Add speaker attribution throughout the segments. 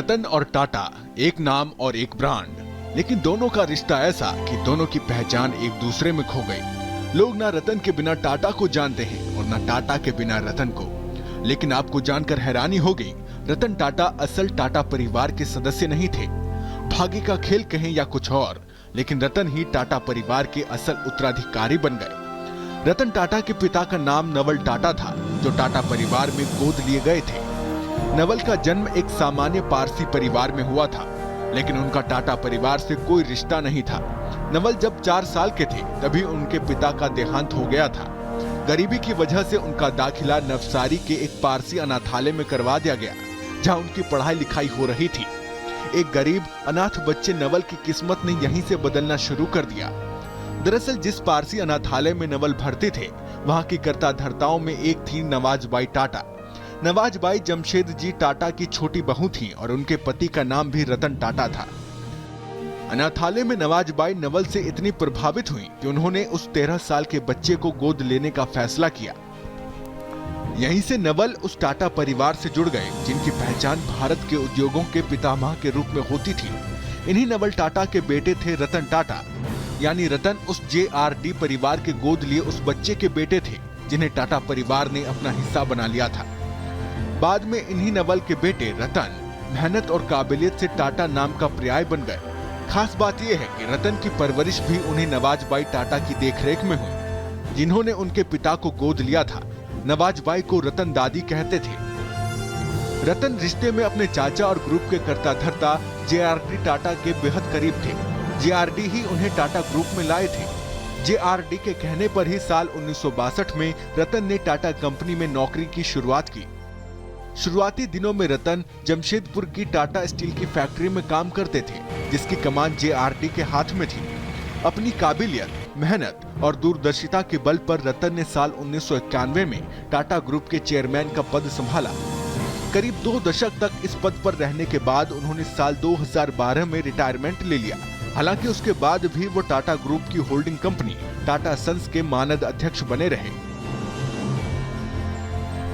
Speaker 1: रतन और टाटा, एक नाम और एक ब्रांड, लेकिन दोनों का रिश्ता ऐसा कि दोनों की पहचान एक दूसरे में खो गई। लोग ना रतन के बिना टाटा को जानते हैं और ना टाटा के बिना रतन को। लेकिन आपको जानकर हैरानी होगी, रतन टाटा असल टाटा परिवार के सदस्य नहीं थे। भाग्य का खेल कहें या कुछ और, लेकिन रतन ही टाटा परिवार के असल उत्तराधिकारी बन गए। रतन टाटा के पिता का नाम नवल टाटा था, जो टाटा परिवार में गोद लिए गए थे। नवल का जन्म एक सामान्य पारसी परिवार में हुआ था, लेकिन उनका टाटा परिवार से कोई रिश्ता नहीं था। नवल जब 4 साल के थे तभी उनके पिता का देहांत हो गया था। गरीबी की वजह से उनका दाखिला नवसारी के एक पारसी अनाथालय में करवा दिया गया, जहां उनकी पढ़ाई लिखाई हो रही थी। एक गरीब अनाथ बच्चे नवल की किस्मत ने यहीं से बदलना शुरू कर दिया। दरअसल जिस पारसी अनाथालय में नवल भर्ती थे, वहां की कर्ता धर्ताओं में एक थी नवाजबाई टाटा। नवाजबाई जमशेद जी टाटा की छोटी बहू थी और उनके पति का नाम भी रतन टाटा था। अनाथालय में नवाजबाई नवल से इतनी प्रभावित हुई कि उन्होंने उस 13 साल के बच्चे को गोद लेने का फैसला किया। यहीं से नवल उस टाटा परिवार से जुड़ गए, जिनकी पहचान भारत के उद्योगों के पितामह के रूप में होती थी। इन्हीं नवल टाटा के बेटे थे रतन टाटा, यानी रतन उस JRD परिवार के गोद लिए उस बच्चे के बेटे थे, जिन्हें टाटा परिवार ने अपना हिस्सा बना लिया था। बाद में इन्हीं नवल के बेटे रतन मेहनत और काबिलियत से टाटा नाम का पर्याय बन गए। खास बात यह है कि रतन की परवरिश भी उन्हें नवाजबाई टाटा की देखरेख में हुई, जिन्होंने उनके पिता को गोद लिया था। नवाजबाई को रतन दादी कहते थे। रतन रिश्ते में अपने चाचा और ग्रुप के कर्ता धर्ता JRD टाटा के बेहद करीब थे। JRD ही उन्हें टाटा ग्रुप में लाए थे। JRD के कहने पर ही साल 1962 में रतन ने टाटा कंपनी में नौकरी की शुरुआत की। शुरुआती दिनों में रतन जमशेदपुर की टाटा स्टील की फैक्ट्री में काम करते थे, जिसकी कमान JRD के हाथ में थी। अपनी काबिलियत, मेहनत और दूरदर्शिता के बल पर रतन ने साल 1991 में टाटा ग्रुप के चेयरमैन का पद संभाला। करीब 2 दशक तक इस पद पर रहने के बाद उन्होंने साल 2012 में रिटायरमेंट ले लिया। हालांकि उसके बाद भी वो टाटा ग्रुप की होल्डिंग कंपनी टाटा सन्स के मानद अध्यक्ष बने रहे।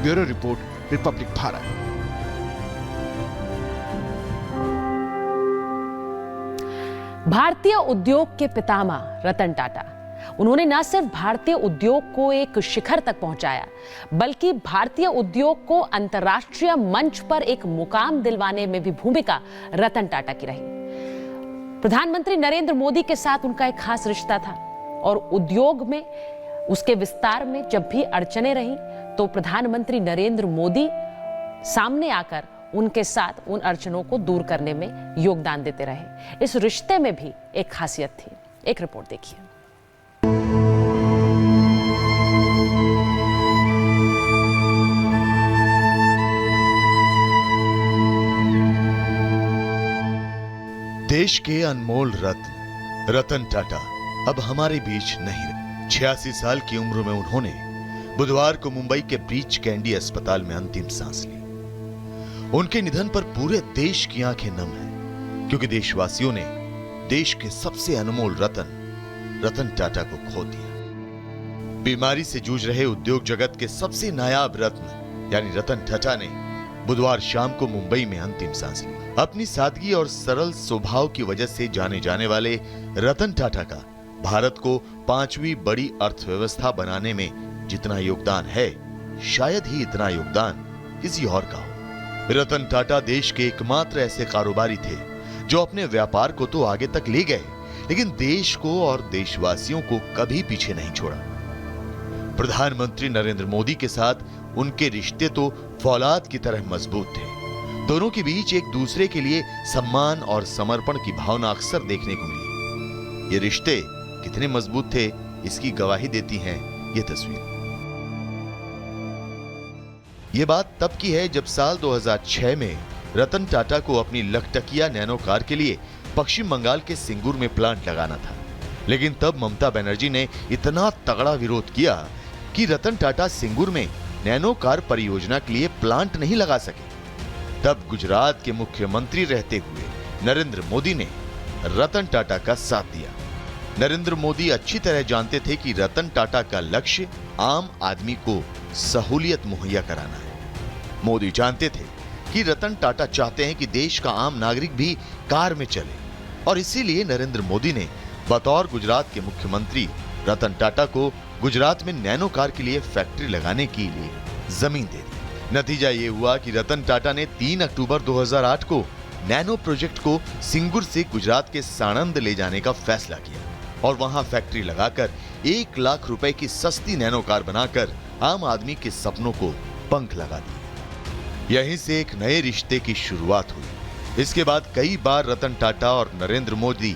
Speaker 1: Bureau report, Republic Bharat.
Speaker 2: भारतीय उद्योग के पितामह रतन टाटा, उन्होंने न सिर्फ भारतीय उद्योग को एक शिखर तक पहुंचाया, बल्कि भारतीय उद्योग को अंतर्राष्ट्रीय मंच पर एक मुकाम दिलवाने में भी भूमिका रतन टाटा की रही। प्रधानमंत्री नरेंद्र मोदी के साथ उनका एक खास रिश्ता था और उद्योग में उसके विस्तार में जब भी अड़चने रही तो प्रधानमंत्री नरेंद्र मोदी सामने आकर उनके साथ उन अड़चनों को दूर करने में योगदान देते रहे। इस रिश्ते में भी एक खासियत थी। एक रिपोर्ट देखिए।
Speaker 3: देश के अनमोल रत्न रतन टाटा अब हमारे बीच नहीं रहे। 86 साल की उम्र में उन्होंने बुधवार को मुंबई के ब्रीच कैंडी अस्पताल में अंतिम सांस ली। उनके निधन पर पूरे देश की आंखें नम हैं, क्योंकि देशवासियों ने देश के सबसे अनमोल रतन टाटा को खो दिया। बीमारी से जूझ रहे उद्योग जगत के सबसे नायाब रत्न यानी रतन टाटा ने बुधवार शाम को मुंबई में अंतिम सांस ली। अपनी सादगी और सरल स्वभाव की वजह से जाने जाने वाले रतन टाटा का भारत को 5वीं बड़ी अर्थव्यवस्था बनाने में जितना योगदान है, शायद ही इतना योगदान किसी और का हो। रतन टाटा देश के एकमात्र ऐसे कारोबारी थे जो अपने व्यापार को तो आगे तक ले गए, लेकिन देश को और देशवासियों को कभी पीछे नहीं छोड़ा। प्रधानमंत्री नरेंद्र मोदी के साथ उनके रिश्ते तो फौलाद की तरह मजबूत थे। दोनों के बीच एक दूसरे के लिए सम्मान और समर्पण की भावना अक्सर देखने को मिली। ये रिश्ते कितने मजबूत थे, इसकी गवाही देती हैं ये तस्वीर। ये बात तब की है जब साल 2006 में रतन टाटा को अपनी लखटकिया नैनो कार के लिए पश्चिम बंगाल के सिंगूर में प्लांट लगाना था। लेकिन तब ममता बनर्जी ने इतना तगड़ा विरोध किया कि रतन टाटा सिंगूर में नैनो कार परियोजना के लिए प्लांट नहीं लगा सके। तब गुजरात के मुख्यमंत्री रहते हुए नरेंद्र मोदी ने रतन टाटा का साथ दिया। नरेंद्र मोदी अच्छी तरह जानते थे कि रतन टाटा का लक्ष्य आम आदमी को सहूलियत मुहैया कराना है। मोदी जानते थे कि रतन टाटा चाहते हैं कि देश का आम नागरिक भी कार में चले, और इसीलिए नरेंद्र मोदी ने बतौर गुजरात के मुख्यमंत्री रतन टाटा को गुजरात में नैनो कार के लिए फैक्ट्री लगाने के लिए जमीन दे दी। नतीजा ये हुआ कि रतन टाटा ने 3 अक्टूबर 2008 को नैनो प्रोजेक्ट को सिंगुर से गुजरात के साणंद ले जाने का फैसला किया और वहां फैक्ट्री लगाकर 1 लाख रुपए की सस्ती नैनो कार बनाकर आम आदमी के सपनों को पंख लगा दिए। यहीं से एक नए रिश्ते की शुरुआत हुई। इसके बाद कई बार रतन टाटा और नरेंद्र मोदी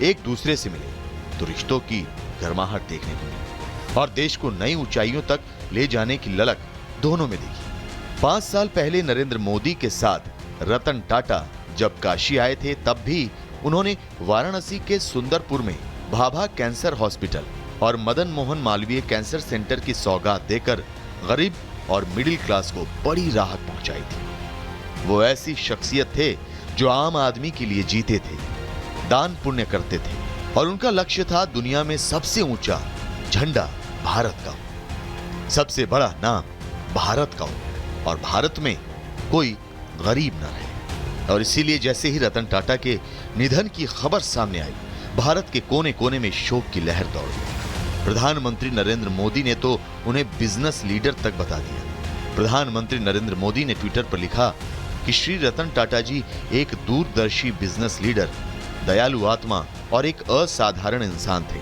Speaker 3: एक दूसरे से मिले तो रिश्तों की गर्माहट देखने को मिली और देश को नई ऊंचाइयों तक ले जाने की ललक दोनों में दिखी। 5 साल पहले नरेंद्र मोदी के साथ रतन टाटा जब काशी आए थे, तब भी उन्होंने वाराणसी के सुंदरपुर में भाभा कैंसर हॉस्पिटल और मदन मोहन मालवीय कैंसर सेंटर की सौगात देकर गरीब और मिडिल क्लास को बड़ी राहत पहुंचाई थी। वो ऐसी शख्सियत थे जो आम आदमी के लिए जीते थे, दान पुण्य करते थे और उनका लक्ष्य था दुनिया में सबसे ऊंचा झंडा भारत का हो, सबसे बड़ा नाम भारत का हो और भारत में कोई गरीब न रहे। और इसीलिए जैसे ही रतन टाटा के निधन की खबर सामने आई, भारत के कोने कोने में शोक की लहर दौड़ गई। प्रधानमंत्री नरेंद्र मोदी ने तो उन्हें बिजनेस लीडर तक बता दिया। प्रधानमंत्री नरेंद्र मोदी ने ट्विटर पर लिखा कि श्री रतन टाटा जी एक दूरदर्शी बिजनेस लीडर, दयालु आत्मा और एक असाधारण इंसान थे।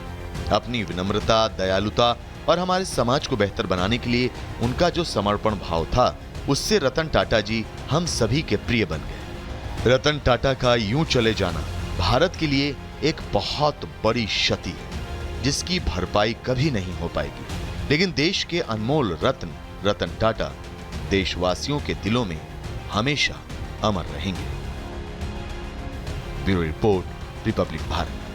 Speaker 3: अपनी विनम्रता, दयालुता और हमारे समाज को बेहतर बनाने के लिए उनका जो समर्पण भाव था, उससे रतन टाटा जी हम सभी के प्रिय बन गए। रतन टाटा का यूं चले जाना भारत के लिए एक बहुत बड़ी क्षति है, जिसकी भरपाई कभी नहीं हो पाएगी। लेकिन देश के अनमोल रत्न रतन टाटा देशवासियों के दिलों में हमेशा अमर रहेंगे। Bureau report, Republic Bharat.